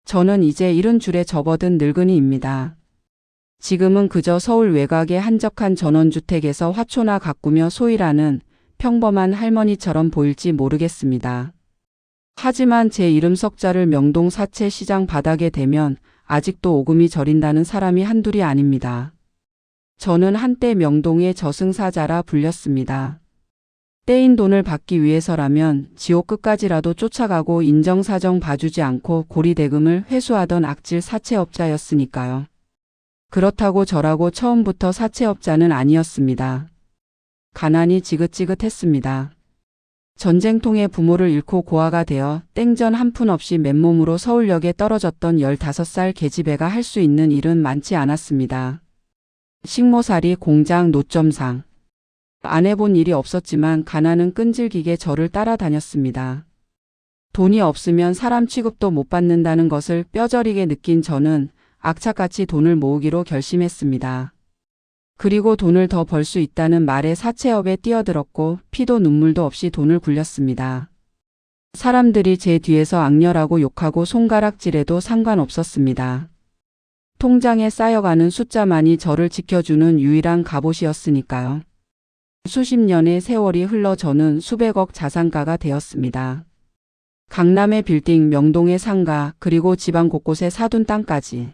저는 이제 70줄에 접어든 늙은이입니다. 지금은 그저 서울 외곽의 한적한 전원주택에서 화초나 가꾸며 소일하는 평범한 할머니처럼 보일지 모르겠습니다. 하지만 제 이름 석자를 명동 사채 시장 바닥에 대면 아직도 오금이 저린다는 사람이 한둘이 아닙니다. 저는 한때 명동의 저승사자라 불렸습니다. 떼인 돈을 받기 위해서라면 지옥 끝까지라도 쫓아가고 인정사정 봐주지 않고 고리대금을 회수하던 악질 사채업자였으니까요. 그렇다고 저라고 처음부터 사채업자는 아니었습니다. 가난이 지긋지긋했습니다. 전쟁통에 부모를 잃고 고아가 되어 땡전 한 푼 없이 맨몸으로 서울역에 떨어졌던 15살 계집애가 할 수 있는 일은 많지 않았습니다. 식모살이, 공장, 노점상. 안 해본 일이 없었지만 가난은 끈질기게 저를 따라다녔습니다. 돈이 없으면 사람 취급도 못 받는다는 것을 뼈저리게 느낀 저는 악착같이 돈을 모으기로 결심했습니다. 그리고 돈을 더 벌 수 있다는 말에 사채업에 뛰어들었고 피도 눈물도 없이 돈을 굴렸습니다. 사람들이 제 뒤에서 악렬하고 욕하고 손가락질해도 상관없었습니다. 통장에 쌓여가는 숫자만이 저를 지켜주는 유일한 갑옷이었으니까요. 수십 년의 세월이 흘러 저는 수백억 자산가가 되었습니다. 강남의 빌딩, 명동의 상가, 그리고 지방 곳곳에 사둔 땅까지.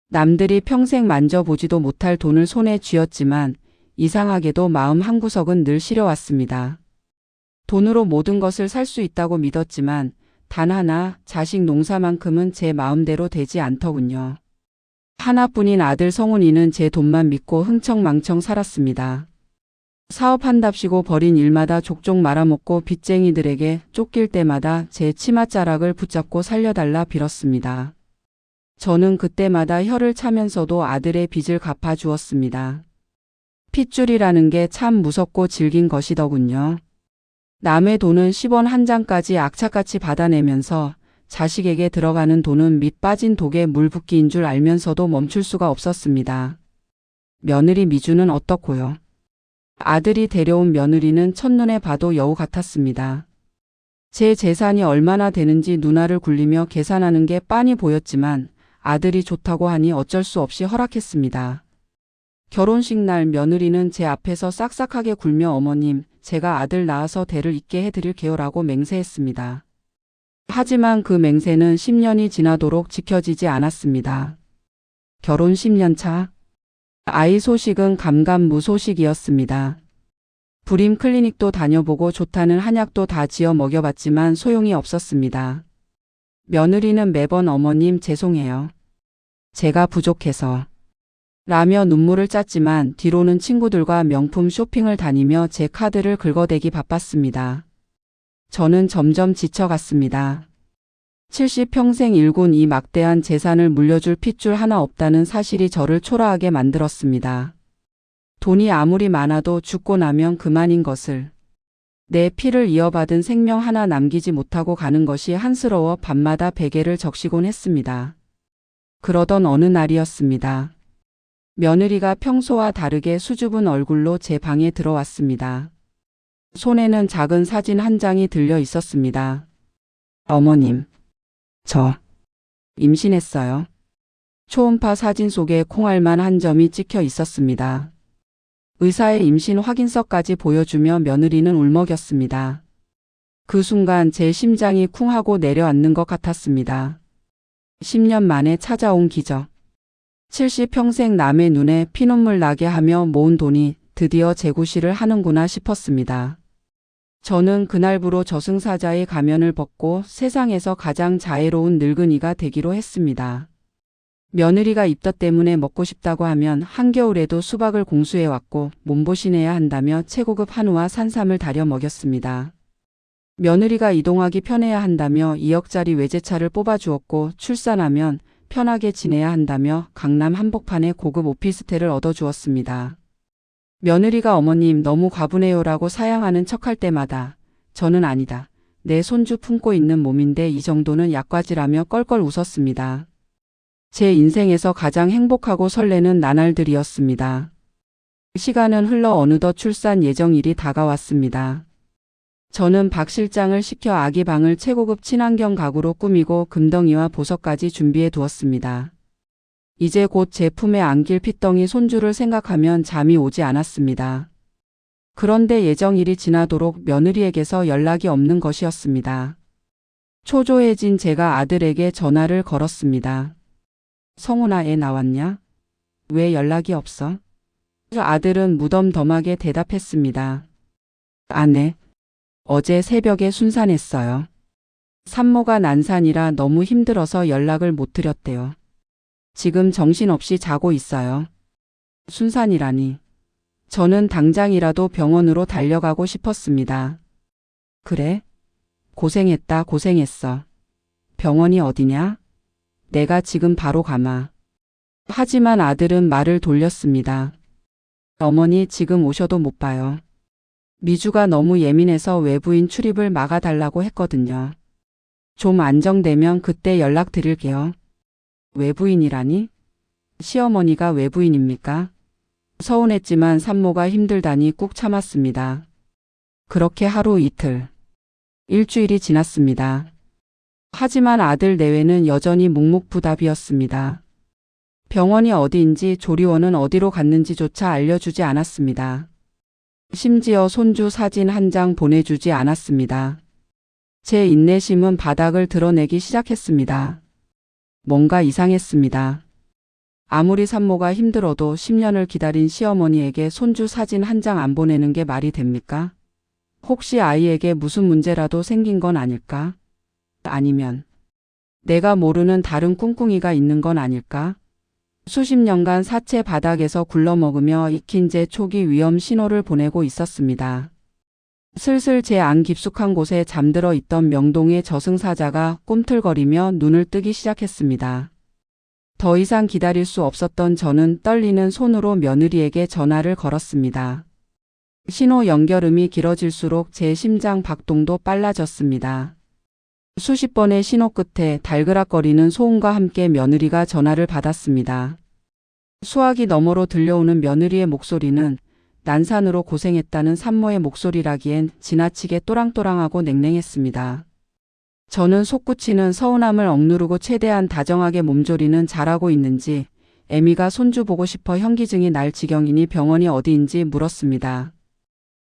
남들이 평생 만져보지도 못할 돈을 손에 쥐었지만 이상하게도 마음 한구석은 늘 시려왔습니다. 돈으로 모든 것을 살 수 있다고 믿었지만 단 하나, 자식 농사만큼은 제 마음대로 되지 않더군요. 하나뿐인 아들 성훈이는 제 돈만 믿고 흥청망청 살았습니다. 사업한답시고 벌인 일마다 족족 말아먹고 빚쟁이들에게 쫓길 때마다 제 치맛자락을 붙잡고 살려달라 빌었습니다. 저는 그때마다 혀를 차면서도 아들의 빚을 갚아주었습니다. 핏줄이라는 게 참 무섭고 질긴 것이더군요. 남의 돈은 10원 한 장까지 악착같이 받아내면서 자식에게 들어가는 돈은 밑 빠진 독에 물 붓기인 줄 알면서도 멈출 수가 없었습니다. 며느리 미주는 어떻고요? 아들이 데려온 며느리는 첫눈에 봐도 여우 같았습니다. 제 재산이 얼마나 되는지 누나를 굴리며 계산하는 게 빤히 보였지만 아들이 좋다고 하니 어쩔 수 없이 허락했습니다. 결혼식 날 며느리는 제 앞에서 싹싹하게 굴며 어머님, 제가 아들 낳아서 대를 잇게 해드릴게요라고 맹세했습니다. 하지만 그 맹세는 10년이 지나도록 지켜지지 않았습니다. 결혼 10년 차. 아이 소식은 감감무소식이었습니다. 불임 클리닉도 다녀보고 좋다는 한약도 다 지어 먹여봤지만 소용이 없었습니다. 며느리는 매번 어머님 죄송해요. 제가 부족해서. 라며 눈물을 짰지만 뒤로는 친구들과 명품 쇼핑을 다니며 제 카드를 긁어대기 바빴습니다. 저는 점점 지쳐갔습니다. 70평생 일군 이 막대한 재산을 물려줄 핏줄 하나 없다는 사실이 저를 초라하게 만들었습니다. 돈이 아무리 많아도 죽고 나면 그만인 것을. 내 피를 이어받은 생명 하나 남기지 못하고 가는 것이 한스러워 밤마다 베개를 적시곤 했습니다. 그러던 어느 날이었습니다. 며느리가 평소와 다르게 수줍은 얼굴로 제 방에 들어왔습니다. 손에는 작은 사진 한 장이 들려 있었습니다. 어머님, 저 임신했어요. 초음파 사진 속에 콩알만 한 점이 찍혀 있었습니다. 의사의 임신 확인서까지 보여주며 며느리는 울먹였습니다. 그 순간 제 심장이 쿵 하고 내려앉는 것 같았습니다. 10년 만에 찾아온 기적. 70평생 남의 눈에 피눈물 나게 하며 모은 돈이 드디어 재구실을 하는구나 싶었습니다. 저는 그날부로 저승사자의 가면을 벗고 세상에서 가장 자애로운 늙은이가 되기로 했습니다. 며느리가 입덧 때문에 먹고 싶다고 하면 한겨울에도 수박을 공수해왔고 몸보신해야 한다며 최고급 한우와 산삼을 다려 먹였습니다. 며느리가 이동하기 편해야 한다며 2억짜리 외제차를 뽑아주었고 출산하면 편하게 지내야 한다며 강남 한복판에 고급 오피스텔을 얻어주었습니다. 며느리가 어머님 너무 과분해요라고 사양하는 척할 때마다 저는 아니다. 내 손주 품고 있는 몸인데 이 정도는 약과지라며 껄껄 웃었습니다. 제 인생에서 가장 행복하고 설레는 나날들이었습니다. 시간은 흘러 어느덧 출산 예정일이 다가왔습니다. 저는 박 실장을 시켜 아기 방을 최고급 친환경 가구로 꾸미고 금덩이와 보석까지 준비해 두었습니다. 이제 곧 제 품에 안길 핏덩이 손주를 생각하면 잠이 오지 않았습니다. 그런데 예정일이 지나도록 며느리에게서 연락이 없는 것이었습니다. 초조해진 제가 아들에게 전화를 걸었습니다. 성훈아, 애 나왔냐? 왜 연락이 없어? 아들은 무덤덤하게 대답했습니다. 아내, 어제 새벽에 순산했어요. 산모가 난산이라 너무 힘들어서 연락을 못 드렸대요. 지금 정신없이 자고 있어요. 순산이라니. 저는 당장이라도 병원으로 달려가고 싶었습니다. 그래? 고생했다, 고생했어. 병원이 어디냐? 내가 지금 바로 가마. 하지만 아들은 말을 돌렸습니다. 어머니, 지금 오셔도 못 봐요. 미주가 너무 예민해서 외부인 출입을 막아달라고 했거든요. 좀 안정되면 그때 연락드릴게요. 외부인이라니? 시어머니가 외부인입니까? 서운했지만 산모가 힘들다니 꾹 참았습니다. 그렇게 하루 이틀, 일주일이 지났습니다. 하지만 아들 내외는 여전히 묵묵부답이었습니다. 병원이 어디인지 조리원은 어디로 갔는지조차 알려주지 않았습니다. 심지어 손주 사진 한 장 보내주지 않았습니다. 제 인내심은 바닥을 드러내기 시작했습니다. 뭔가 이상했습니다. 아무리 산모가 힘들어도 10년을 기다린 시어머니에게 손주 사진 한 장 안 보내는 게 말이 됩니까? 혹시 아이에게 무슨 문제라도 생긴 건 아닐까? 아니면 내가 모르는 다른 꿍꿍이가 있는 건 아닐까? 수십 년간 사체 바닥에서 굴러먹으며 익힌 제 초기 위험 신호를 보내고 있었습니다. 슬슬 제 안 깊숙한 곳에 잠들어 있던 명동의 저승사자가 꿈틀거리며 눈을 뜨기 시작했습니다. 더 이상 기다릴 수 없었던 저는 떨리는 손으로 며느리에게 전화를 걸었습니다. 신호 연결음이 길어질수록 제 심장 박동도 빨라졌습니다. 수십 번의 신호 끝에 달그락거리는 소음과 함께 며느리가 전화를 받았습니다. 수화기 너머로 들려오는 며느리의 목소리는 난산으로 고생했다는 산모의 목소리라기엔 지나치게 또랑또랑하고 냉랭했습니다. 저는 솟구치는 서운함을 억누르고 최대한 다정하게 몸조리는 잘하고 있는지, 애미가 손주 보고 싶어 현기증이 날 지경이니 병원이 어디인지 물었습니다.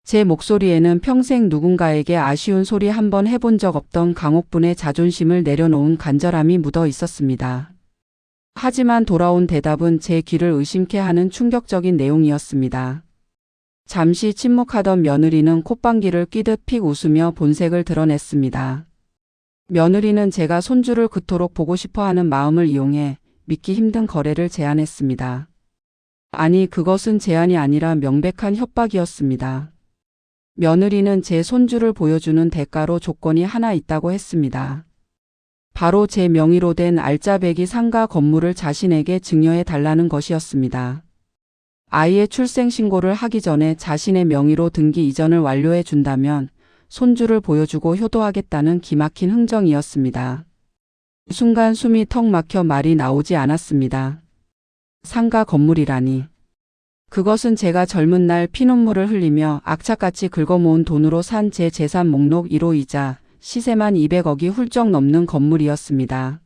제 목소리에는 평생 누군가에게 아쉬운 소리 한 번 해본 적 없던 강옥분의 자존심을 내려놓은 간절함이 묻어 있었습니다. 하지만 돌아온 대답은 제 귀를 의심케 하는 충격적인 내용이었습니다. 잠시 침묵하던 며느리는 콧방귀를 뀌듯 픽 웃으며 본색을 드러냈습니다. 며느리는 제가 손주를 그토록 보고 싶어 하는 마음을 이용해 믿기 힘든 거래를 제안했습니다. 아니, 그것은 제안이 아니라 명백한 협박이었습니다. 며느리는 제 손주를 보여주는 대가로 조건이 하나 있다고 했습니다. 바로 제 명의로 된 알짜배기 상가 건물을 자신에게 증여해 달라는 것이었습니다. 아이의 출생신고를 하기 전에 자신의 명의로 등기 이전을 완료해 준다면 손주를 보여주고 효도하겠다는 기막힌 흥정이었습니다. 순간 숨이 턱 막혀 말이 나오지 않았습니다. 상가 건물이라니. 그것은 제가 젊은 날 피눈물을 흘리며 악착같이 긁어모은 돈으로 산 제 재산 목록 1호이자 시세만 200억이 훌쩍 넘는 건물이었습니다.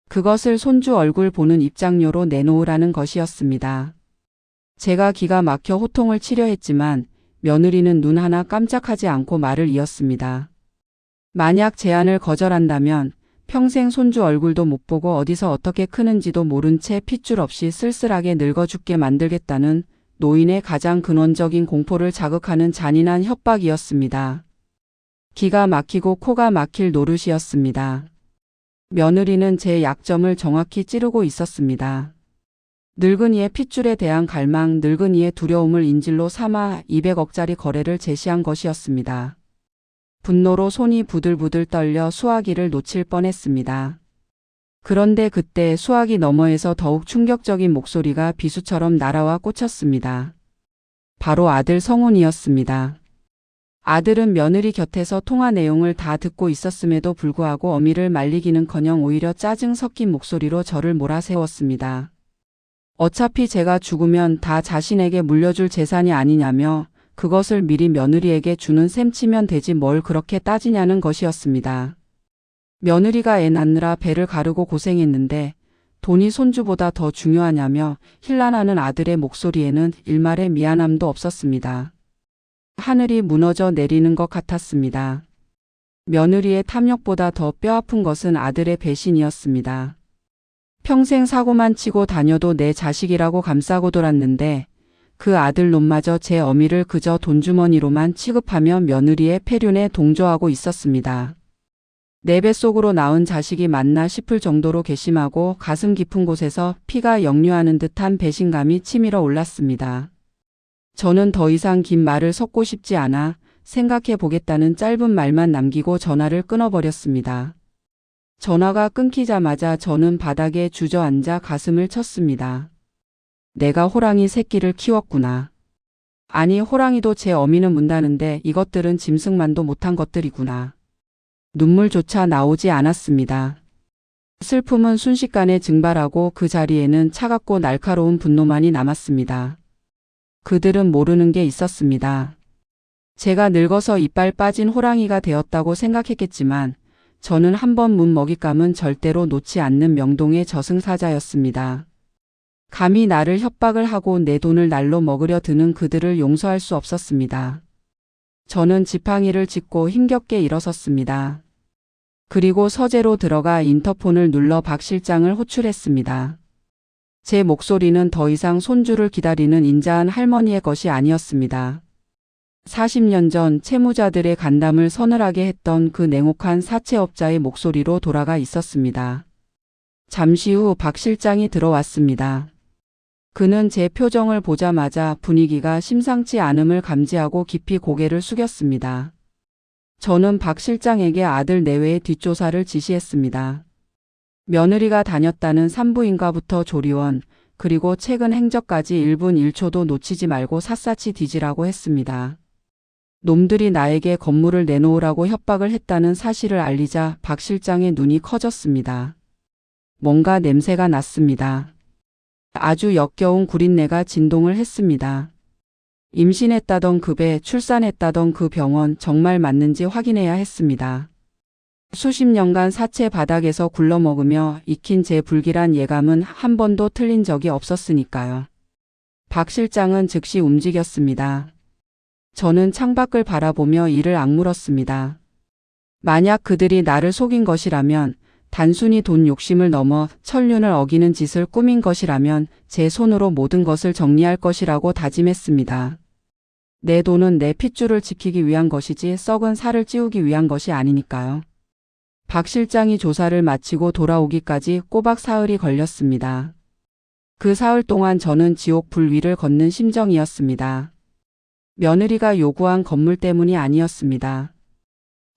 그것을 손주 얼굴 보는 입장료로 내놓으라는 것이었습니다. 제가 기가 막혀 호통을 치려 했지만 며느리는 눈 하나 깜짝하지 않고 말을 이었습니다. 만약 제안을 거절한다면 평생 손주 얼굴도 못 보고 어디서 어떻게 크는지도 모른 채 핏줄 없이 쓸쓸하게 늙어 죽게 만들겠다는 노인의 가장 근원적인 공포를 자극하는 잔인한 협박이었습니다. 기가 막히고 코가 막힐 노릇이었습니다. 며느리는 제 약점을 정확히 찌르고 있었습니다. 늙은이의 핏줄에 대한 갈망, 늙은이의 두려움을 인질로 삼아 200억짜리 거래를 제시한 것이었습니다. 분노로 손이 부들부들 떨려 수화기를 놓칠 뻔했습니다. 그런데 그때 수화기 너머에서 더욱 충격적인 목소리가 비수처럼 날아와 꽂혔습니다. 바로 아들 성훈이었습니다. 아들은 며느리 곁에서 통화 내용을 다 듣고 있었음에도 불구하고 어미를 말리기는커녕 오히려 짜증 섞인 목소리로 저를 몰아세웠습니다. 어차피 제가 죽으면 다 자신에게 물려줄 재산이 아니냐며 그것을 미리 며느리에게 주는 셈 치면 되지 뭘 그렇게 따지냐는 것이었습니다. 며느리가 애 낳느라 배를 가르고 고생했는데 돈이 손주보다 더 중요하냐며 힐난하는 아들의 목소리에는 일말의 미안함도 없었습니다. 하늘이 무너져 내리는 것 같았습니다. 며느리의 탐욕보다 더 뼈아픈 것은 아들의 배신이었습니다. 평생 사고만 치고 다녀도 내 자식이라고 감싸고 돌았는데 그 아들 놈마저 제 어미를 그저 돈주머니로만 취급하며 며느리의 폐륜에 동조하고 있었습니다. 내 뱃속으로 낳은 자식이 맞나 싶을 정도로 괘씸하고 가슴 깊은 곳에서 피가 역류하는 듯한 배신감이 치밀어 올랐습니다. 저는 더 이상 긴 말을 섞고 싶지 않아 생각해 보겠다는 짧은 말만 남기고 전화를 끊어버렸습니다. 전화가 끊기자마자 저는 바닥에 주저앉아 가슴을 쳤습니다. 내가 호랑이 새끼를 키웠구나. 아니 호랑이도 제 어미는 문다는데 이것들은 짐승만도 못한 것들이구나. 눈물조차 나오지 않았습니다. 슬픔은 순식간에 증발하고 그 자리에는 차갑고 날카로운 분노만이 남았습니다. 그들은 모르는 게 있었습니다. 제가 늙어서 이빨 빠진 호랑이가 되었다고 생각했겠지만 저는 한 번 문 먹잇감은 절대로 놓지 않는 명동의 저승사자였습니다. 감히 나를 협박을 하고 내 돈을 날로 먹으려 드는 그들을 용서할 수 없었습니다. 저는 지팡이를 짚고 힘겹게 일어섰습니다. 그리고 서재로 들어가 인터폰을 눌러 박 실장을 호출했습니다. 제 목소리는 더 이상 손주를 기다리는 인자한 할머니의 것이 아니었습니다. 40년 전 채무자들의 간담을 서늘하게 했던 그 냉혹한 사채업자의 목소리로 돌아가 있었습니다. 잠시 후 박 실장이 들어왔습니다. 그는 제 표정을 보자마자 분위기가 심상치 않음을 감지하고 깊이 고개를 숙였습니다. 저는 박 실장에게 아들 내외의 뒷조사를 지시했습니다. 며느리가 다녔다는 산부인과부터 조리원, 그리고 최근 행적까지 1분 1초도 놓치지 말고 샅샅이 뒤지라고 했습니다. 놈들이 나에게 건물을 내놓으라고 협박을 했다는 사실을 알리자 박 실장의 눈이 커졌습니다. 뭔가 냄새가 났습니다. 아주 역겨운 구린내가 진동을 했습니다. 임신했다던 그 배, 출산했다던 그 병원 정말 맞는지 확인해야 했습니다. 수십 년간 사체 바닥에서 굴러먹으며 익힌 제 불길한 예감은 한 번도 틀린 적이 없었으니까요. 박 실장은 즉시 움직였습니다. 저는 창밖을 바라보며 이를 악물었습니다. 만약 그들이 나를 속인 것이라면, 단순히 돈 욕심을 넘어 천륜을 어기는 짓을 꾸민 것이라면 제 손으로 모든 것을 정리할 것이라고 다짐했습니다. 내 돈은 내 핏줄을 지키기 위한 것이지 썩은 살을 찌우기 위한 것이 아니니까요. 박 실장이 조사를 마치고 돌아오기까지 꼬박 사흘이 걸렸습니다. 그 사흘 동안 저는 지옥 불 위를 걷는 심정이었습니다. 며느리가 요구한 건물 때문이 아니었습니다.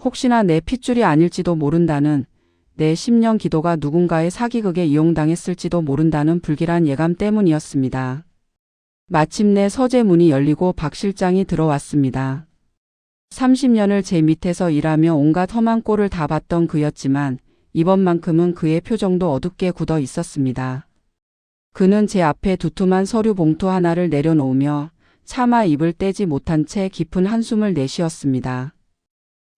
혹시나 내 핏줄이 아닐지도 모른다는, 내 10년 기도가 누군가의 사기극에 이용당했을지도 모른다는 불길한 예감 때문이었습니다. 마침내 서재 문이 열리고 박 실장이 들어왔습니다. 30년을 제 밑에서 일하며 온갖 험한 꼴을 다 봤던 그였지만 이번만큼은 그의 표정도 어둡게 굳어 있었습니다. 그는 제 앞에 두툼한 서류 봉투 하나를 내려놓으며 차마 입을 떼지 못한 채 깊은 한숨을 내쉬었습니다.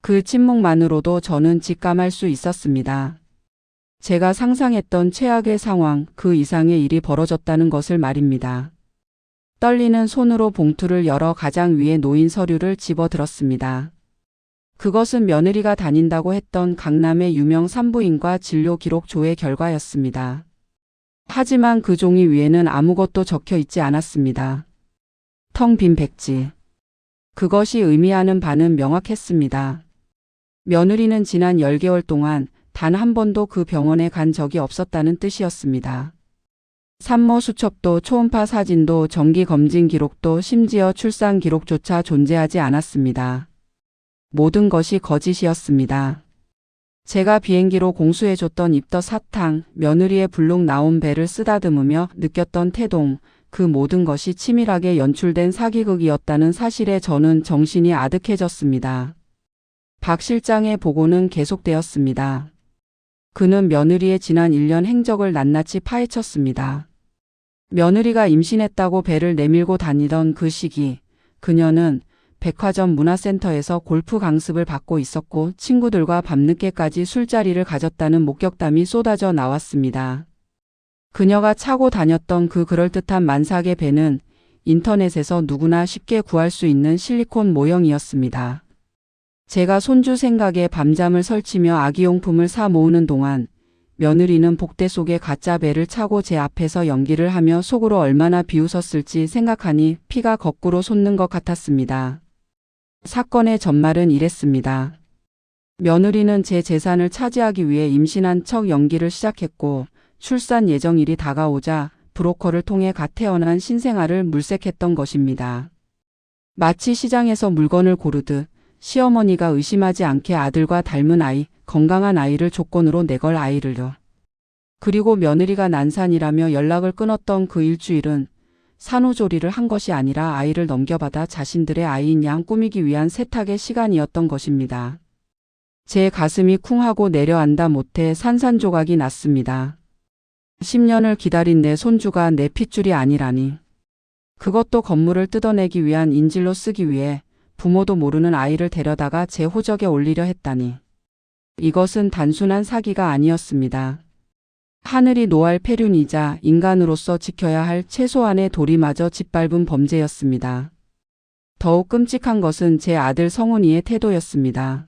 그 침묵만으로도 저는 직감할 수 있었습니다. 제가 상상했던 최악의 상황, 그 이상의 일이 벌어졌다는 것을 말입니다. 떨리는 손으로 봉투를 열어 가장 위에 놓인 서류를 집어들었습니다. 그것은 며느리가 다닌다고 했던 강남의 유명 산부인과 진료 기록 조회 결과였습니다. 하지만 그 종이 위에는 아무것도 적혀 있지 않았습니다. 텅 빈 백지. 그것이 의미하는 바는 명확했습니다. 며느리는 지난 10개월 동안 단 한 번도 그 병원에 간 적이 없었다는 뜻이었습니다. 산모 수첩도 초음파 사진도 정기 검진 기록도 심지어 출산 기록조차 존재하지 않았습니다. 모든 것이 거짓이었습니다. 제가 비행기로 공수해줬던 입덧 사탕, 며느리의 불룩 나온 배를 쓰다듬으며 느꼈던 태동, 그 모든 것이 치밀하게 연출된 사기극이었다는 사실에 저는 정신이 아득해졌습니다. 박 실장의 보고는 계속되었습니다. 그는 며느리의 지난 1년 행적을 낱낱이 파헤쳤습니다. 며느리가 임신했다고 배를 내밀고 다니던 그 시기, 그녀는 백화점 문화센터에서 골프 강습을 받고 있었고 친구들과 밤늦게까지 술자리를 가졌다는 목격담이 쏟아져 나왔습니다. 그녀가 차고 다녔던 그 그럴듯한 만삭의 배는 인터넷에서 누구나 쉽게 구할 수 있는 실리콘 모형이었습니다. 제가 손주 생각에 밤잠을 설치며 아기용품을 사 모으는 동안 며느리는 복대 속에 가짜 배를 차고 제 앞에서 연기를 하며 속으로 얼마나 비웃었을지 생각하니 피가 거꾸로 솟는 것 같았습니다. 사건의 전말은 이랬습니다. 며느리는 제 재산을 차지하기 위해 임신한 척 연기를 시작했고 출산 예정일이 다가오자 브로커를 통해 갓 태어난 신생아를 물색했던 것입니다. 마치 시장에서 물건을 고르듯 시어머니가 의심하지 않게 아들과 닮은 아이, 건강한 아이를 조건으로 내걸 아이를요. 그리고 며느리가 난산이라며 연락을 끊었던 그 일주일은 산후조리를 한 것이 아니라 아이를 넘겨받아 자신들의 아이인 양 꾸미기 위한 세탁의 시간이었던 것입니다. 제 가슴이 쿵하고 내려앉다 못해 산산조각이 났습니다. 10년을 기다린 내 손주가 내 핏줄이 아니라니. 그것도 건물을 뜯어내기 위한 인질로 쓰기 위해 부모도 모르는 아이를 데려다가 제 호적에 올리려 했다니. 이것은 단순한 사기가 아니었습니다. 하늘이 노할 폐륜이자 인간으로서 지켜야 할 최소한의 도리마저 짓밟은 범죄였습니다. 더욱 끔찍한 것은 제 아들 성훈이의 태도였습니다.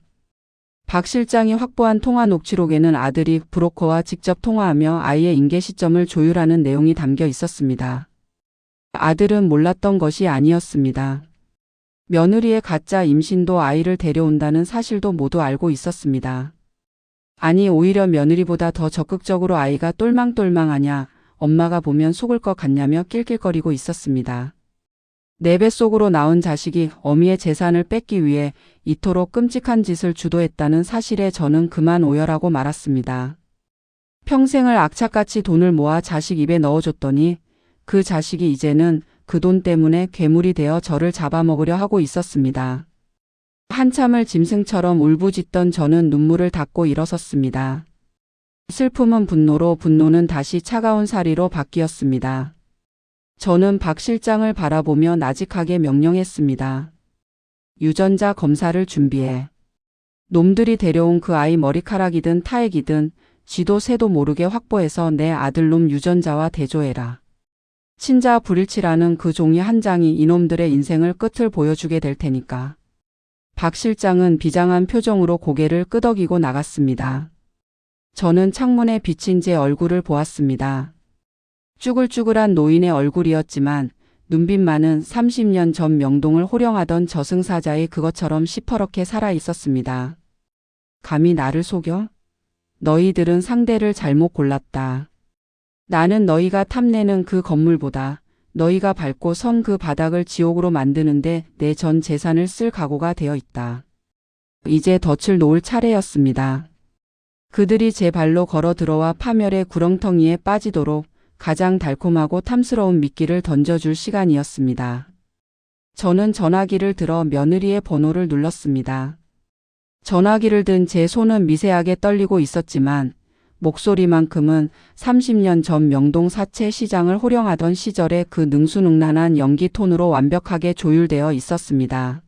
박 실장이 확보한 통화 녹취록에는 아들이 브로커와 직접 통화하며 아이의 인계 시점을 조율하는 내용이 담겨 있었습니다. 아들은 몰랐던 것이 아니었습니다. 며느리의 가짜 임신도 아이를 데려온다는 사실도 모두 알고 있었습니다. 아니 오히려 며느리보다 더 적극적으로 아이가 똘망똘망하냐, 엄마가 보면 속을 것 같냐며 낄낄거리고 있었습니다. 내 뱃속으로 나온 자식이 어미의 재산을 뺏기 위해 이토록 끔찍한 짓을 주도했다는 사실에 저는 그만 오열하고 말았습니다. 평생을 악착같이 돈을 모아 자식 입에 넣어줬더니 그 자식이 이제는 그 돈 때문에 괴물이 되어 저를 잡아먹으려 하고 있었습니다. 한참을 짐승처럼 울부짖던 저는 눈물을 닦고 일어섰습니다. 슬픔은 분노로, 분노는 다시 차가운 사리로 바뀌었습니다. 저는 박 실장을 바라보며 나직하게 명령했습니다. 유전자 검사를 준비해. 놈들이 데려온 그 아이 머리카락이든 타액이든 쥐도 새도 모르게 확보해서 내 아들놈 유전자와 대조해라. 친자 불일치라는 그 종이 한 장이 이놈들의 인생을 끝을 보여주게 될 테니까. 박 실장은 비장한 표정으로 고개를 끄덕이고 나갔습니다. 저는 창문에 비친 제 얼굴을 보았습니다. 쭈글쭈글한 노인의 얼굴이었지만 눈빛만은 30년 전 명동을 호령하던 저승사자의 그것처럼 시퍼렇게 살아있었습니다. 감히 나를 속여? 너희들은 상대를 잘못 골랐다. 나는 너희가 탐내는 그 건물보다 너희가 밟고 선 그 바닥을 지옥으로 만드는데 내 전 재산을 쓸 각오가 되어 있다. 이제 덫을 놓을 차례였습니다. 그들이 제 발로 걸어 들어와 파멸의 구렁텅이에 빠지도록 가장 달콤하고 탐스러운 미끼를 던져줄 시간이었습니다. 저는 전화기를 들어 며느리의 번호를 눌렀습니다. 전화기를 든 제 손은 미세하게 떨리고 있었지만 목소리만큼은 30년 전 명동 사채 시장을 호령하던 시절의 그 능수능란한 연기 톤으로 완벽하게 조율되어 있었습니다.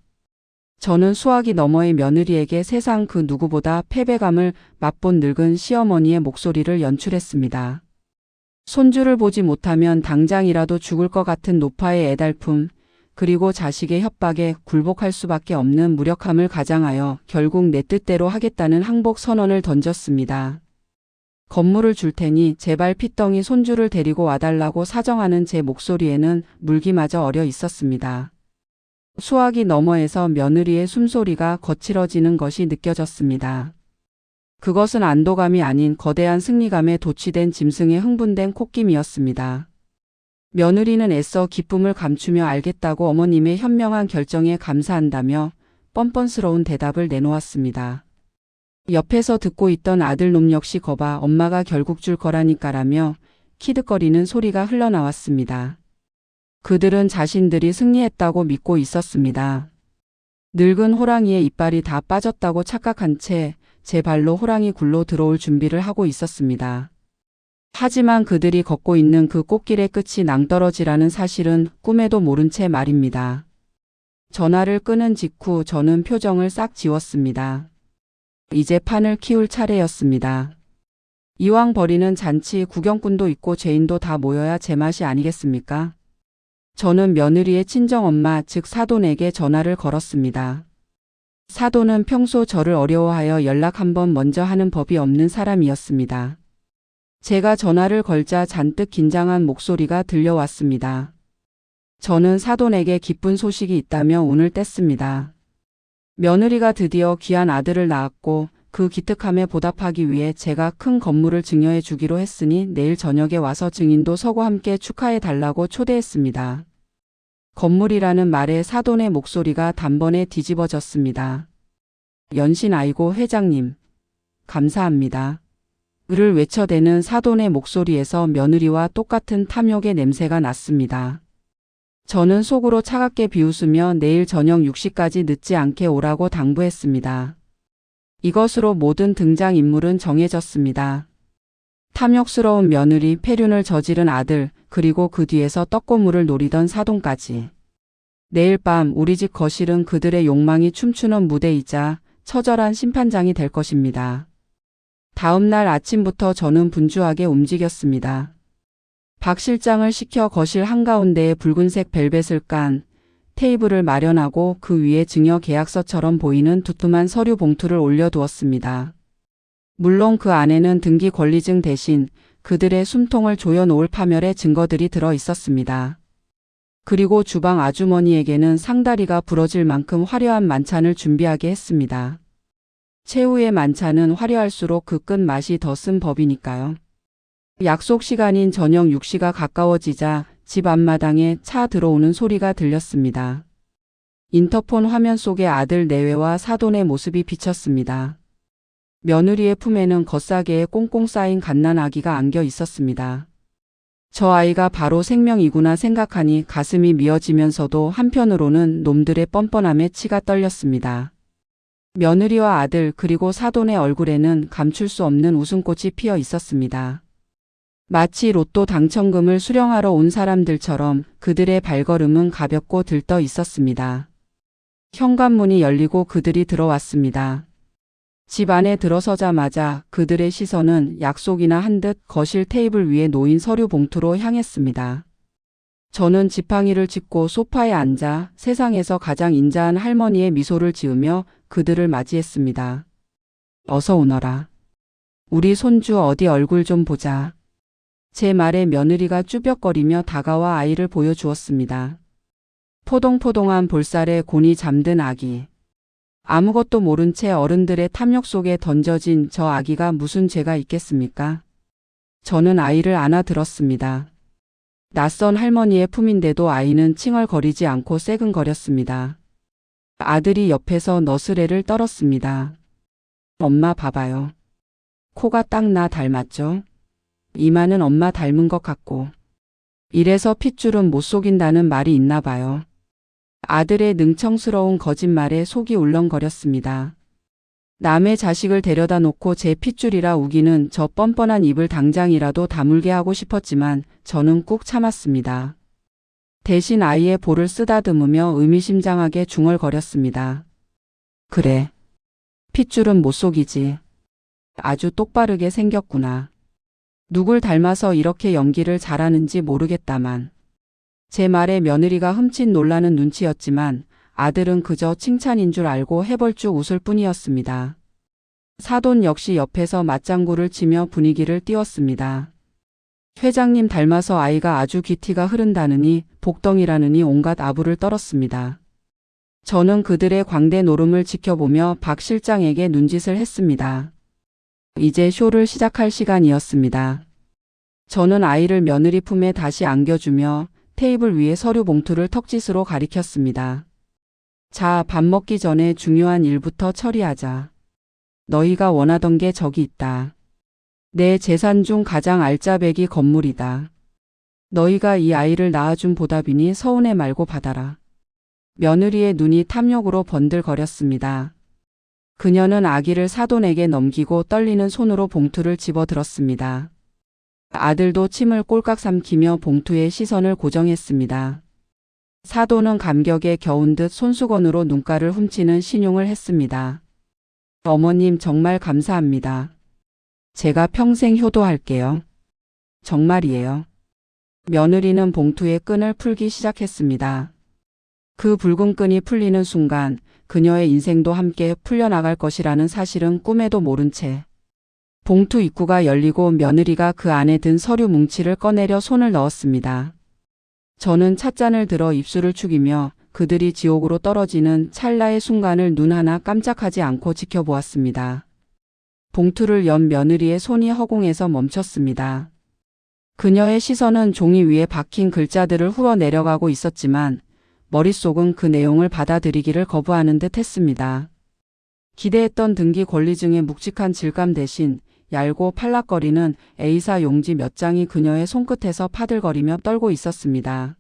저는 수화기 너머의 며느리에게 세상 그 누구보다 패배감을 맛본 늙은 시어머니의 목소리를 연출했습니다. 손주를 보지 못하면 당장이라도 죽을 것 같은 노파의 애달픔, 그리고 자식의 협박에 굴복할 수밖에 없는 무력함을 가장하여 결국 내 뜻대로 하겠다는 항복 선언을 던졌습니다. 건물을 줄 테니 제발 핏덩이 손주를 데리고 와달라고 사정하는 제 목소리에는 물기마저 어려 있었습니다. 수화기 너머에서 며느리의 숨소리가 거칠어지는 것이 느껴졌습니다. 그것은 안도감이 아닌 거대한 승리감에 도취된 짐승의 흥분된 콧김이었습니다. 며느리는 애써 기쁨을 감추며 알겠다고 어머님의 현명한 결정에 감사한다며 뻔뻔스러운 대답을 내놓았습니다. 옆에서 듣고 있던 아들놈 역시 거봐 엄마가 결국 줄 거라니까라며 키득거리는 소리가 흘러나왔습니다. 그들은 자신들이 승리했다고 믿고 있었습니다. 늙은 호랑이의 이빨이 다 빠졌다고 착각한 채 제 발로 호랑이 굴로 들어올 준비를 하고 있었습니다. 하지만 그들이 걷고 있는 그 꽃길의 끝이 낭떠러지라는 사실은 꿈에도 모른 채 말입니다. 전화를 끊은 직후 저는 표정을 싹 지웠습니다. 이제 판을 키울 차례였습니다. 이왕 벌이는 잔치 구경꾼도 있고 죄인도 다 모여야 제맛이 아니겠습니까? 저는 며느리의 친정엄마 즉 사돈에게 전화를 걸었습니다. 사돈은 평소 저를 어려워하여 연락 한번 먼저 하는 법이 없는 사람이었습니다. 제가 전화를 걸자 잔뜩 긴장한 목소리가 들려왔습니다. 저는 사돈에게 기쁜 소식이 있다며 운을 뗐습니다. 며느리가 드디어 귀한 아들을 낳았고 그 기특함에 보답하기 위해 제가 큰 건물을 증여해 주기로 했으니 내일 저녁에 와서 증인도 서고 함께 축하해 달라고 초대했습니다. 건물이라는 말에 사돈의 목소리가 단번에 뒤집어졌습니다. 연신 아이고 회장님, 감사합니다. 를 외쳐대는 사돈의 목소리에서 며느리와 똑같은 탐욕의 냄새가 났습니다. 저는 속으로 차갑게 비웃으며 내일 저녁 6시까지 늦지 않게 오라고 당부했습니다. 이것으로 모든 등장인물은 정해졌습니다. 탐욕스러운 며느리, 폐륜을 저지른 아들, 그리고 그 뒤에서 떡고물을 노리던 사돈까지. 내일 밤 우리 집 거실은 그들의 욕망이 춤추는 무대이자 처절한 심판장이 될 것입니다. 다음 날 아침부터 저는 분주하게 움직였습니다. 박 실장을 시켜 거실 한가운데에 붉은색 벨벳을 깐 테이블을 마련하고 그 위에 증여 계약서처럼 보이는 두툼한 서류 봉투를 올려두었습니다. 물론 그 안에는 등기 권리증 대신 그들의 숨통을 조여놓을 파멸의 증거들이 들어 있었습니다. 그리고 주방 아주머니에게는 상다리가 부러질 만큼 화려한 만찬을 준비하게 했습니다. 최후의 만찬은 화려할수록 그 끝맛이 더 쓴 법이니까요. 약속 시간인 저녁 6시가 가까워지자 집 앞마당에 차 들어오는 소리가 들렸습니다. 인터폰 화면 속에 아들 내외와 사돈의 모습이 비쳤습니다. 며느리의 품에는 겉싸개에 꽁꽁 쌓인 갓난 아기가 안겨 있었습니다. 저 아이가 바로 생명이구나 생각하니 가슴이 미어지면서도 한편으로는 놈들의 뻔뻔함에 치가 떨렸습니다. 며느리와 아들 그리고 사돈의 얼굴에는 감출 수 없는 웃음꽃이 피어 있었습니다. 마치 로또 당첨금을 수령하러 온 사람들처럼 그들의 발걸음은 가볍고 들떠 있었습니다. 현관문이 열리고 그들이 들어왔습니다. 집 안에 들어서자마자 그들의 시선은 약속이나 한 듯 거실 테이블 위에 놓인 서류 봉투로 향했습니다. 저는 지팡이를 짚고 소파에 앉아 세상에서 가장 인자한 할머니의 미소를 지으며 그들을 맞이했습니다. 어서 오너라. 우리 손주 어디 얼굴 좀 보자. 제 말에 며느리가 쭈뼛거리며 다가와 아이를 보여주었습니다. 포동포동한 볼살에 곤히 잠든 아기. 아무것도 모른 채 어른들의 탐욕 속에 던져진 저 아기가 무슨 죄가 있겠습니까? 저는 아이를 안아들었습니다. 낯선 할머니의 품인데도 아이는 칭얼거리지 않고 새근거렸습니다. 아들이 옆에서 너스레를 떨었습니다. 엄마 봐봐요. 코가 딱 나 닮았죠? 이마는 엄마 닮은 것 같고. 이래서 핏줄은 못 속인다는 말이 있나 봐요. 아들의 능청스러운 거짓말에 속이 울렁거렸습니다. 남의 자식을 데려다 놓고 제 핏줄이라 우기는 저 뻔뻔한 입을 당장이라도 다물게 하고 싶었지만 저는 꾹 참았습니다. 대신 아이의 볼을 쓰다듬으며 의미심장하게 중얼거렸습니다. 그래. 핏줄은 못 속이지. 아주 똑바르게 생겼구나. 누굴 닮아서 이렇게 연기를 잘하는지 모르겠다만. 제 말에 며느리가 흠칫 놀라는 눈치였지만 아들은 그저 칭찬인 줄 알고 해벌쭉 웃을 뿐이었습니다. 사돈 역시 옆에서 맞장구를 치며 분위기를 띄웠습니다. 회장님 닮아서 아이가 아주 귀티가 흐른다느니 복덩이라느니 온갖 아부를 떨었습니다. 저는 그들의 광대 노름을 지켜보며 박 실장에게 눈짓을 했습니다. 이제 쇼를 시작할 시간이었습니다. 저는 아이를 며느리 품에 다시 안겨주며 테이블 위에 서류 봉투를 턱짓으로 가리켰습니다. 자, 밥 먹기 전에 중요한 일부터 처리하자. 너희가 원하던 게 저기 있다. 내 재산 중 가장 알짜배기 건물이다. 너희가 이 아이를 낳아준 보답이니 서운해 말고 받아라. 며느리의 눈이 탐욕으로 번들거렸습니다. 그녀는 아기를 사돈에게 넘기고 떨리는 손으로 봉투를 집어들었습니다. 아들도 침을 꼴깍 삼키며 봉투에 시선을 고정했습니다. 사돈은 감격에 겨운 듯 손수건으로 눈가를 훔치는 신용을 했습니다. 어머님 정말 감사합니다. 제가 평생 효도할게요. 정말이에요. 며느리는 봉투의 끈을 풀기 시작했습니다. 그 붉은 끈이 풀리는 순간 그녀의 인생도 함께 풀려나갈 것이라는 사실은 꿈에도 모른 채 봉투 입구가 열리고 며느리가 그 안에 든 서류 뭉치를 꺼내려 손을 넣었습니다. 저는 찻잔을 들어 입술을 축이며 그들이 지옥으로 떨어지는 찰나의 순간을 눈 하나 깜짝하지 않고 지켜보았습니다. 봉투를 연 며느리의 손이 허공에서 멈췄습니다. 그녀의 시선은 종이 위에 박힌 글자들을 훑어 내려가고 있었지만 머릿속은 그 내용을 받아들이기를 거부하는 듯 했습니다. 기대했던 등기 권리증의 묵직한 질감 대신 얇고 팔락거리는 A사 용지 몇 장이 그녀의 손끝에서 파들거리며 떨고 있었습니다.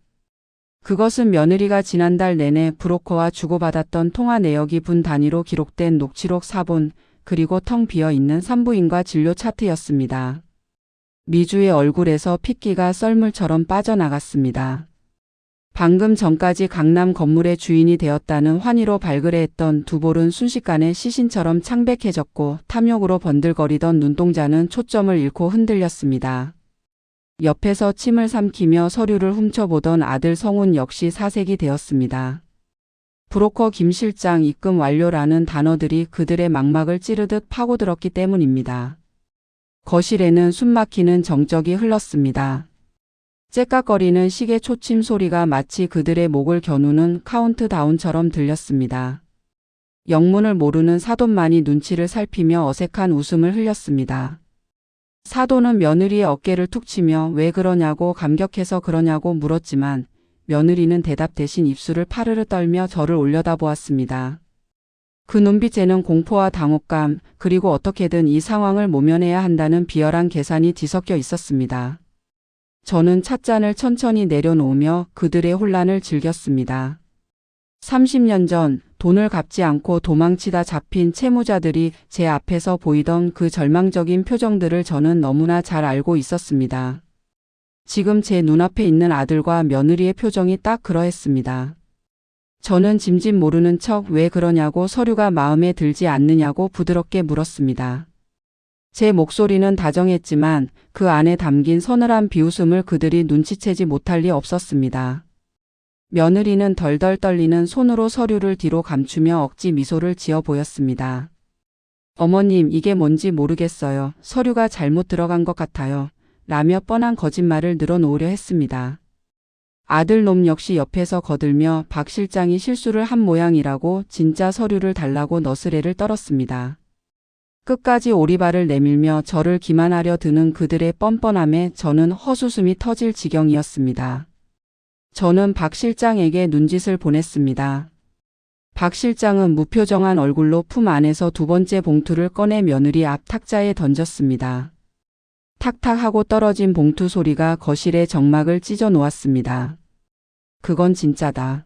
그것은 며느리가 지난달 내내 브로커와 주고받았던 통화 내역이 분 단위로 기록된 녹취록 4본, 그리고 텅 비어있는 산부인과 진료 차트였습니다. 미주의 얼굴에서 핏기가 썰물처럼 빠져나갔습니다. 방금 전까지 강남 건물의 주인이 되었다는 환희로 발그레했던 두 볼은 순식간에 시신처럼 창백해졌고 탐욕으로 번들거리던 눈동자는 초점을 잃고 흔들렸습니다. 옆에서 침을 삼키며 서류를 훔쳐보던 아들 성훈 역시 사색이 되었습니다. 브로커 김 실장 입금 완료라는 단어들이 그들의 망막을 찌르듯 파고들었기 때문입니다. 거실에는 숨막히는 정적이 흘렀습니다. 째깍거리는 시계 초침 소리가 마치 그들의 목을 겨누는 카운트다운처럼 들렸습니다. 영문을 모르는 사돈만이 눈치를 살피며 어색한 웃음을 흘렸습니다. 사돈은 며느리의 어깨를 툭 치며 왜 그러냐고 감격해서 그러냐고 물었지만 며느리는 대답 대신 입술을 파르르 떨며 저를 올려다보았습니다. 그 눈빛에는 공포와 당혹감, 그리고 어떻게든 이 상황을 모면해야 한다는 비열한 계산이 뒤섞여 있었습니다. 저는 찻잔을 천천히 내려놓으며 그들의 혼란을 즐겼습니다. 30년 전 돈을 갚지 않고 도망치다 잡힌 채무자들이 제 앞에서 보이던 그 절망적인 표정들을 저는 너무나 잘 알고 있었습니다. 지금 제 눈앞에 있는 아들과 며느리의 표정이 딱 그러했습니다. 저는 짐짓 모르는 척 왜 그러냐고 서류가 마음에 들지 않느냐고 부드럽게 물었습니다. 제 목소리는 다정했지만 그 안에 담긴 서늘한 비웃음을 그들이 눈치채지 못할 리 없었습니다. 며느리는 덜덜 떨리는 손으로 서류를 뒤로 감추며 억지 미소를 지어 보였습니다. 어머님, 이게 뭔지 모르겠어요. 서류가 잘못 들어간 것 같아요. 라며 뻔한 거짓말을 늘어놓으려 했습니다. 아들 놈 역시 옆에서 거들며 박 실장이 실수를 한 모양이라고 진짜 서류를 달라고 너스레를 떨었습니다. 끝까지 오리발을 내밀며 저를 기만하려 드는 그들의 뻔뻔함에 저는 헛웃음이 터질 지경이었습니다. 저는 박 실장에게 눈짓을 보냈습니다. 박 실장은 무표정한 얼굴로 품 안에서 두 번째 봉투를 꺼내 며느리 앞 탁자에 던졌습니다. 탁탁 하고 떨어진 봉투 소리가 거실의 정막을 찢어 놓았습니다. 그건 진짜다.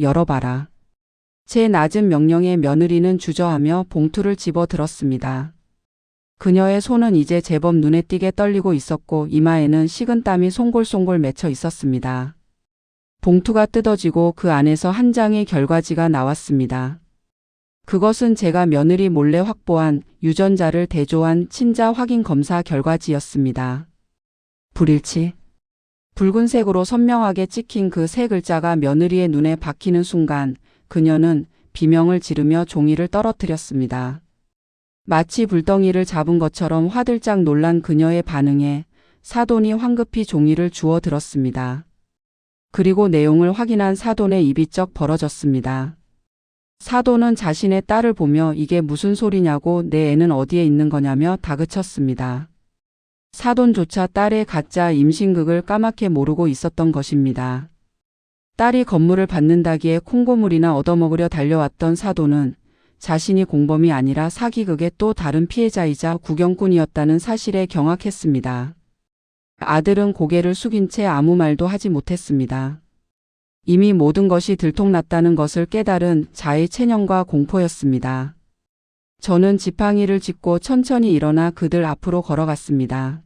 열어봐라. 제 낮은 명령에 며느리는 주저하며 봉투를 집어 들었습니다. 그녀의 손은 이제 제법 눈에 띄게 떨리고 있었고 이마에는 식은땀이 송골송골 맺혀 있었습니다. 봉투가 뜯어지고 그 안에서 한 장의 결과지가 나왔습니다. 그것은 제가 며느리 몰래 확보한 유전자를 대조한 친자 확인 검사 결과지였습니다. 불일치. 붉은색으로 선명하게 찍힌 그 세 글자가 며느리의 눈에 박히는 순간 그녀는 비명을 지르며 종이를 떨어뜨렸습니다. 마치 불덩이를 잡은 것처럼 화들짝 놀란 그녀의 반응에 사돈이 황급히 종이를 주워 들었습니다. 그리고 내용을 확인한 사돈의 입이 쩍 벌어졌습니다. 사돈은 자신의 딸을 보며 이게 무슨 소리냐고 내 애는 어디에 있는 거냐며 다그쳤습니다. 사돈조차 딸의 가짜 임신극을 까맣게 모르고 있었던 것입니다. 딸이 건물을 받는다기에 콩고물이나 얻어먹으려 달려왔던 사돈은 자신이 공범이 아니라 사기극의 또 다른 피해자이자 구경꾼이었다는 사실에 경악했습니다. 아들은 고개를 숙인 채 아무 말도 하지 못했습니다. 이미 모든 것이 들통났다는 것을 깨달은 자의 체념과 공포였습니다. 저는 지팡이를 짚고 천천히 일어나 그들 앞으로 걸어갔습니다.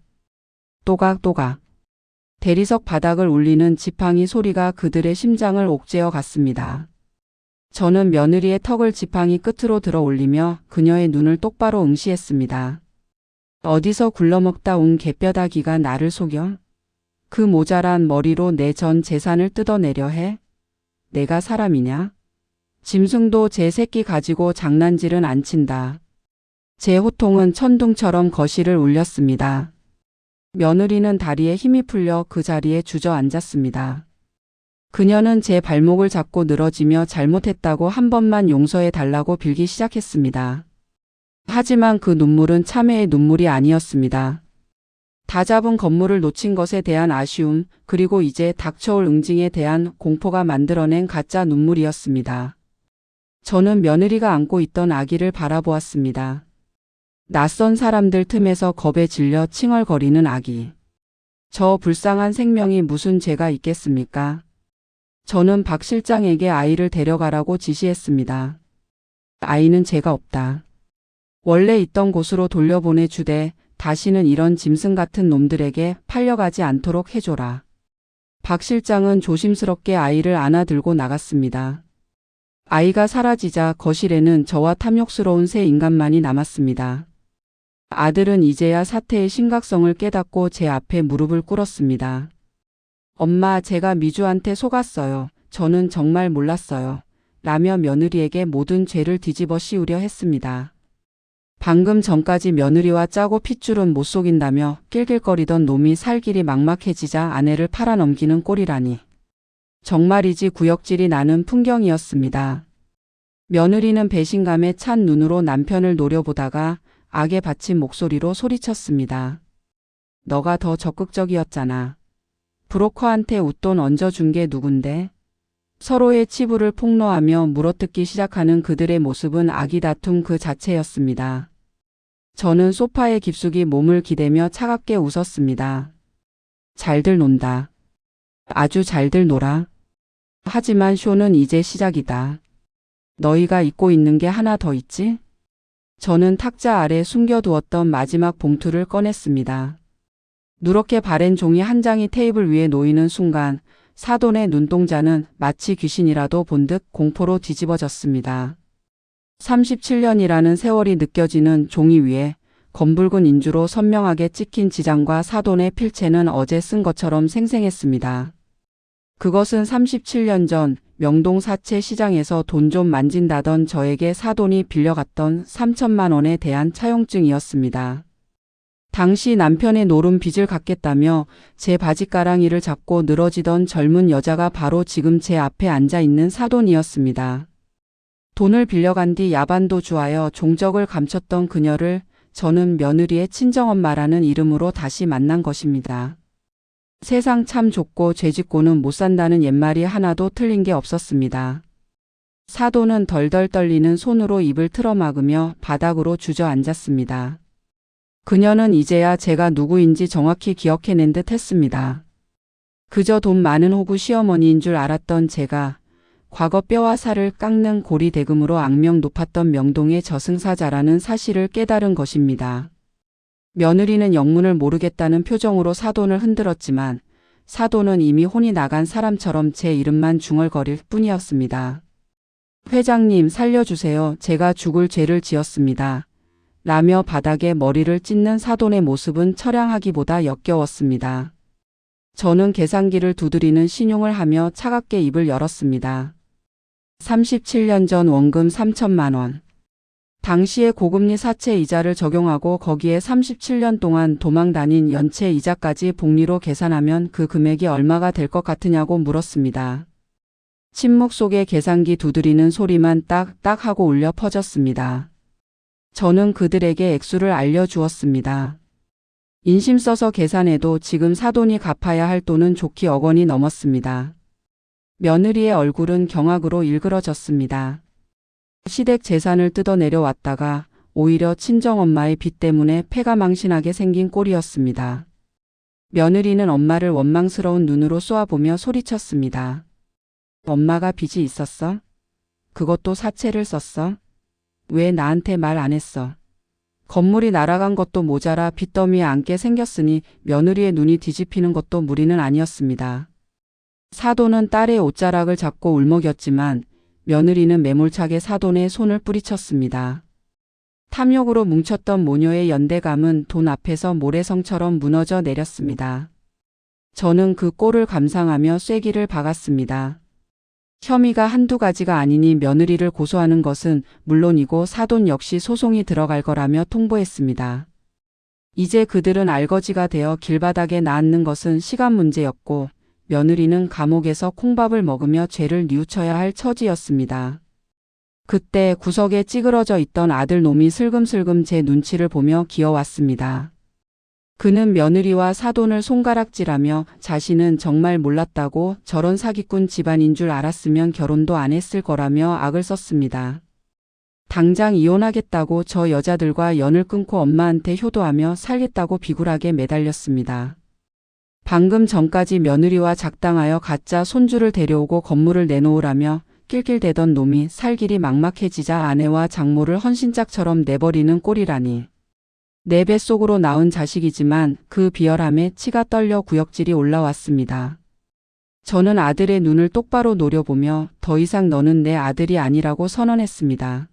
또각또각. 대리석 바닥을 울리는 지팡이 소리가 그들의 심장을 옥죄어 갔습니다. 저는 며느리의 턱을 지팡이 끝으로 들어 올리며 그녀의 눈을 똑바로 응시했습니다. 어디서 굴러먹다 온 개뼈다귀가 나를 속여? 그 모자란 머리로 내 전 재산을 뜯어내려 해? 내가 사람이냐? 짐승도 제 새끼 가지고 장난질은 안 친다. 제 호통은 천둥처럼 거실을 울렸습니다. 며느리는 다리에 힘이 풀려 그 자리에 주저앉았습니다. 그녀는 제 발목을 잡고 늘어지며 잘못했다고 한 번만 용서해 달라고 빌기 시작했습니다. 하지만 그 눈물은 참회의 눈물이 아니었습니다. 다 잡은 건물을 놓친 것에 대한 아쉬움, 그리고 이제 닥쳐올 응징에 대한 공포가 만들어낸 가짜 눈물이었습니다. 저는 며느리가 안고 있던 아기를 바라보았습니다. 낯선 사람들 틈에서 겁에 질려 칭얼거리는 아기. 저 불쌍한 생명이 무슨 죄가 있겠습니까? 저는 박 실장에게 아이를 데려가라고 지시했습니다. 아이는 죄가 없다. 원래 있던 곳으로 돌려보내주되 다시는 이런 짐승 같은 놈들에게 팔려가지 않도록 해줘라. 박 실장은 조심스럽게 아이를 안아들고 나갔습니다. 아이가 사라지자 거실에는 저와 탐욕스러운 새 인간만이 남았습니다. 아들은 이제야 사태의 심각성을 깨닫고 제 앞에 무릎을 꿇었습니다. 엄마, 제가 미주한테 속았어요. 저는 정말 몰랐어요. 라며 며느리에게 모든 죄를 뒤집어 씌우려 했습니다. 방금 전까지 며느리와 짜고 핏줄은 못 속인다며 낄낄거리던 놈이 살 길이 막막해지자 아내를 팔아넘기는 꼴이라니. 정말이지 구역질이 나는 풍경이었습니다. 며느리는 배신감에 찬 눈으로 남편을 노려보다가 악에 받친 목소리로 소리쳤습니다. 너가 더 적극적이었잖아. 브로커한테 웃돈 얹어준 게 누군데? 서로의 치부를 폭로하며 물어뜯기 시작하는 그들의 모습은 아기 다툼 그 자체였습니다. 저는 소파에 깊숙이 몸을 기대며 차갑게 웃었습니다. 잘들 논다. 아주 잘들 놀아. 하지만 쇼는 이제 시작이다. 너희가 잊고 있는 게 하나 더 있지? 저는 탁자 아래 숨겨두었던 마지막 봉투를 꺼냈습니다. 누렇게 바랜 종이 한 장이 테이블 위에 놓이는 순간 사돈의 눈동자는 마치 귀신이라도 본 듯 공포로 뒤집어졌습니다. 37년이라는 세월이 느껴지는 종이 위에 검붉은 인주로 선명하게 찍힌 지장과 사돈의 필체는 어제 쓴 것처럼 생생했습니다. 그것은 37년 전 명동 사채 시장에서 돈 좀 만진다던 저에게 사돈이 빌려갔던 3천만 원에 대한 차용증이었습니다. 당시 남편의 노름 빚을 갚겠다며 제 바지가랑이를 잡고 늘어지던 젊은 여자가 바로 지금 제 앞에 앉아 있는 사돈이었습니다. 돈을 빌려간 뒤 야반도 주하여 종적을 감췄던 그녀를 저는 며느리의 친정엄마라는 이름으로 다시 만난 것입니다. 세상 참 좁고 죄짓고는 못 산다는 옛말이 하나도 틀린 게 없었습니다. 사돈은 덜덜 떨리는 손으로 입을 틀어막으며 바닥으로 주저앉았습니다. 그녀는 이제야 제가 누구인지 정확히 기억해낸 듯 했습니다. 그저 돈 많은 호구 시어머니인 줄 알았던 제가 과거 뼈와 살을 깎는 고리대금으로 악명 높았던 명동의 저승사자라는 사실을 깨달은 것입니다. 며느리는 영문을 모르겠다는 표정으로 사돈을 흔들었지만 사돈은 이미 혼이 나간 사람처럼 제 이름만 중얼거릴 뿐이었습니다. 회장님, 살려주세요. 제가 죽을 죄를 지었습니다. 라며 바닥에 머리를 찢는 사돈의 모습은 처량하기보다 역겨웠습니다. 저는 계산기를 두드리는 신용을 하며 차갑게 입을 열었습니다. 37년 전 원금 3천만 원. 당시에 고금리 사채 이자를 적용하고 거기에 37년 동안 도망 다닌 연체 이자까지 복리로 계산하면 그 금액이 얼마가 될 것 같으냐고 물었습니다. 침묵 속에 계산기 두드리는 소리만 딱딱 하고 울려 퍼졌습니다. 저는 그들에게 액수를 알려주었습니다. 인심 써서 계산해도 지금 사돈이 갚아야 할 돈은 좋기 억 원이 넘었습니다. 며느리의 얼굴은 경악으로 일그러졌습니다. 시댁 재산을 뜯어내려왔다가 오히려 친정엄마의 빚 때문에 패가 망신하게 생긴 꼴이었습니다. 며느리는 엄마를 원망스러운 눈으로 쏘아보며 소리쳤습니다. 엄마가 빚이 있었어? 그것도 사채를 썼어? 왜 나한테 말 안 했어? 건물이 날아간 것도 모자라 빚더미에 앉게 생겼으니 며느리의 눈이 뒤집히는 것도 무리는 아니었습니다. 사돈은 딸의 옷자락을 잡고 울먹였지만 며느리는 매몰차게 사돈의 손을 뿌리쳤습니다. 탐욕으로 뭉쳤던 모녀의 연대감은 돈 앞에서 모래성처럼 무너져 내렸습니다. 저는 그 꼴을 감상하며 쐐기를 박았습니다. 혐의가 한두 가지가 아니니 며느리를 고소하는 것은 물론이고 사돈 역시 소송이 들어갈 거라며 통보했습니다. 이제 그들은 알거지가 되어 길바닥에 나앉는 것은 시간 문제였고 며느리는 감옥에서 콩밥을 먹으며 죄를 뉘우쳐야 할 처지였습니다. 그때 구석에 찌그러져 있던 아들 놈이 슬금슬금 제 눈치를 보며 기어왔습니다. 그는 며느리와 사돈을 손가락질하며 자신은 정말 몰랐다고 저런 사기꾼 집안인 줄 알았으면 결혼도 안 했을 거라며 악을 썼습니다. 당장 이혼하겠다고 저 여자들과 연을 끊고 엄마한테 효도하며 살겠다고 비굴하게 매달렸습니다. 방금 전까지 며느리와 작당하여 가짜 손주를 데려오고 건물을 내놓으라며 낄낄대던 놈이 살 길이 막막해지자 아내와 장모를 헌신짝처럼 내버리는 꼴이라니. 내 뱃속으로 낳은 자식이지만 그 비열함에 치가 떨려 구역질이 올라왔습니다. 저는 아들의 눈을 똑바로 노려보며 더 이상 너는 내 아들이 아니라고 선언했습니다.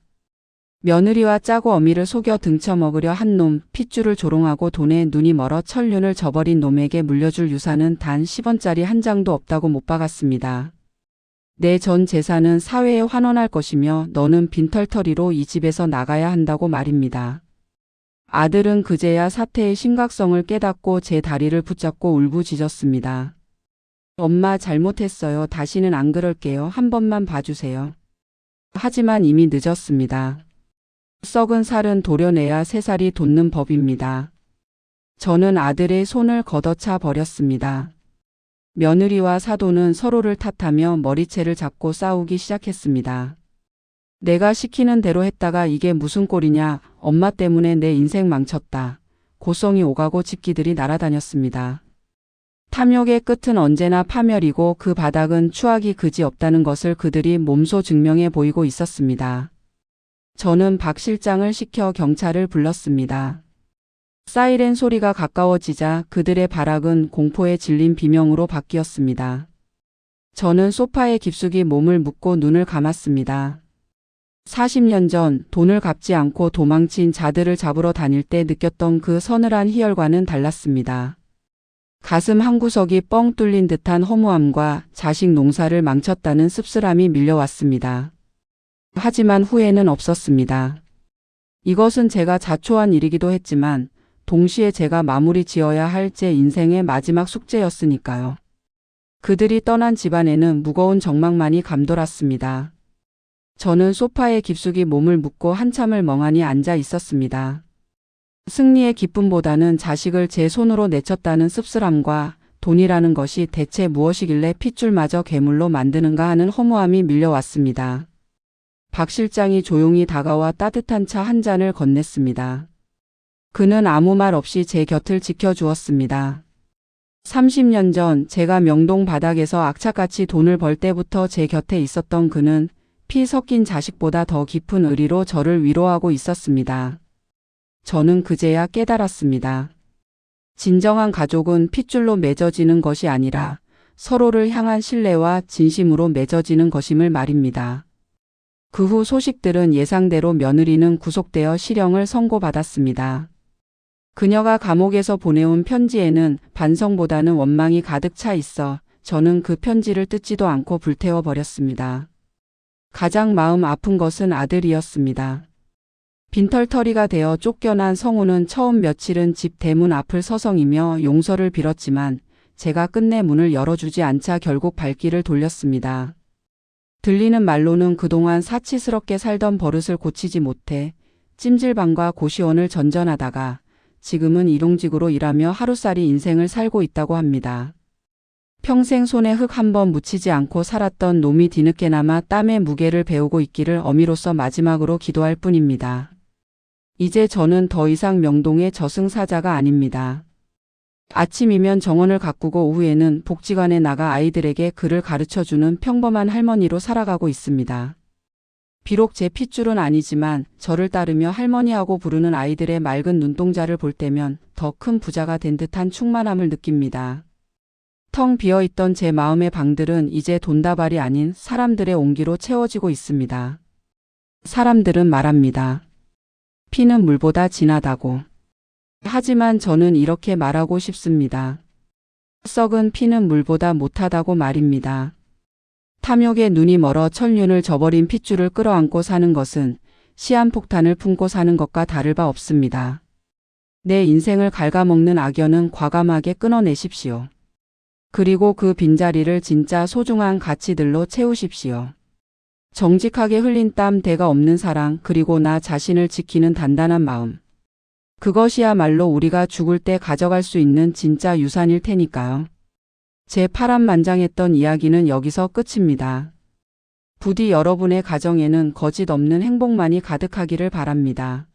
며느리와 짜고 어미를 속여 등쳐먹으려 한 놈, 핏줄을 조롱하고 돈에 눈이 멀어 천륜을 저버린 놈에게 물려줄 유산은 단 10원짜리 한 장도 없다고 못 박았습니다. 내 전 재산은 사회에 환원할 것이며 너는 빈털터리로 이 집에서 나가야 한다고 말입니다. 아들은 그제야 사태의 심각성을 깨닫고 제 다리를 붙잡고 울부짖었습니다. 엄마 잘못했어요. 다시는 안 그럴게요. 한 번만 봐주세요. 하지만 이미 늦었습니다. 썩은 살은 도려내야 새살이 돋는 법입니다. 저는 아들의 손을 걷어차 버렸습니다. 며느리와 사돈은 서로를 탓하며 머리채를 잡고 싸우기 시작했습니다. 내가 시키는 대로 했다가 이게 무슨 꼴이냐. 엄마 때문에 내 인생 망쳤다. 고성이 오가고 집기들이 날아다녔습니다. 탐욕의 끝은 언제나 파멸이고 그 바닥은 추악이 그지없다는 것을 그들이 몸소 증명해 보이고 있었습니다. 저는 박 실장을 시켜 경찰을 불렀습니다. 사이렌 소리가 가까워지자 그들의 발악은 공포에 질린 비명으로 바뀌었습니다. 저는 소파에 깊숙이 몸을 묻고 눈을 감았습니다. 40년 전 돈을 갚지 않고 도망친 자들을 잡으러 다닐 때 느꼈던 그 서늘한 희열과는 달랐습니다. 가슴 한구석이 뻥 뚫린 듯한 허무함과 자식 농사를 망쳤다는 씁쓸함이 밀려왔습니다. 하지만 후회는 없었습니다. 이것은 제가 자초한 일이기도 했지만 동시에 제가 마무리 지어야 할 제 인생의 마지막 숙제였으니까요. 그들이 떠난 집안에는 무거운 정막만이 감돌았습니다. 저는 소파에 깊숙이 몸을 묻고 한참을 멍하니 앉아 있었습니다. 승리의 기쁨보다는 자식을 제 손으로 내쳤다는 씁쓸함과 돈이라는 것이 대체 무엇이길래 핏줄마저 괴물로 만드는가 하는 허무함이 밀려왔습니다. 박 실장이 조용히 다가와 따뜻한 차 한 잔을 건넸습니다. 그는 아무 말 없이 제 곁을 지켜주었습니다. 30년 전 제가 명동 바닥에서 악착같이 돈을 벌 때부터 제 곁에 있었던 그는 피 섞인 자식보다 더 깊은 의리로 저를 위로하고 있었습니다. 저는 그제야 깨달았습니다. 진정한 가족은 핏줄로 맺어지는 것이 아니라 서로를 향한 신뢰와 진심으로 맺어지는 것임을 말입니다. 그 후 소식들은 예상대로 며느리는 구속되어 실형을 선고받았습니다. 그녀가 감옥에서 보내온 편지에는 반성보다는 원망이 가득 차 있어 저는 그 편지를 뜯지도 않고 불태워 버렸습니다. 가장 마음 아픈 것은 아들이었습니다. 빈털터리가 되어 쫓겨난 성우는 처음 며칠은 집 대문 앞을 서성이며 용서를 빌었지만 제가 끝내 문을 열어주지 않자 결국 발길을 돌렸습니다. 들리는 말로는 그동안 사치스럽게 살던 버릇을 고치지 못해 찜질방과 고시원을 전전하다가 지금은 일용직으로 일하며 하루살이 인생을 살고 있다고 합니다. 평생 손에 흙 한 번 묻히지 않고 살았던 놈이 뒤늦게나마 땀의 무게를 배우고 있기를 어미로서 마지막으로 기도할 뿐입니다. 이제 저는 더 이상 명동의 저승사자가 아닙니다. 아침이면 정원을 가꾸고 오후에는 복지관에 나가 아이들에게 글을 가르쳐주는 평범한 할머니로 살아가고 있습니다. 비록 제 핏줄은 아니지만 저를 따르며 할머니하고 부르는 아이들의 맑은 눈동자를 볼 때면 더 큰 부자가 된 듯한 충만함을 느낍니다. 텅 비어있던 제 마음의 방들은 이제 돈다발이 아닌 사람들의 온기로 채워지고 있습니다. 사람들은 말합니다. 피는 물보다 진하다고. 하지만 저는 이렇게 말하고 싶습니다. 썩은 피는 물보다 못하다고 말입니다. 탐욕에 눈이 멀어 천륜을 저버린 핏줄을 끌어안고 사는 것은 시한폭탄을 품고 사는 것과 다를 바 없습니다. 내 인생을 갉아먹는 악연은 과감하게 끊어내십시오. 그리고 그 빈자리를 진짜 소중한 가치들로 채우십시오. 정직하게 흘린 땀, 대가 없는 사랑, 그리고 나 자신을 지키는 단단한 마음. 그것이야말로 우리가 죽을 때 가져갈 수 있는 진짜 유산일 테니까요. 제 파란만장했던 이야기는 여기서 끝입니다. 부디 여러분의 가정에는 거짓 없는 행복만이 가득하기를 바랍니다.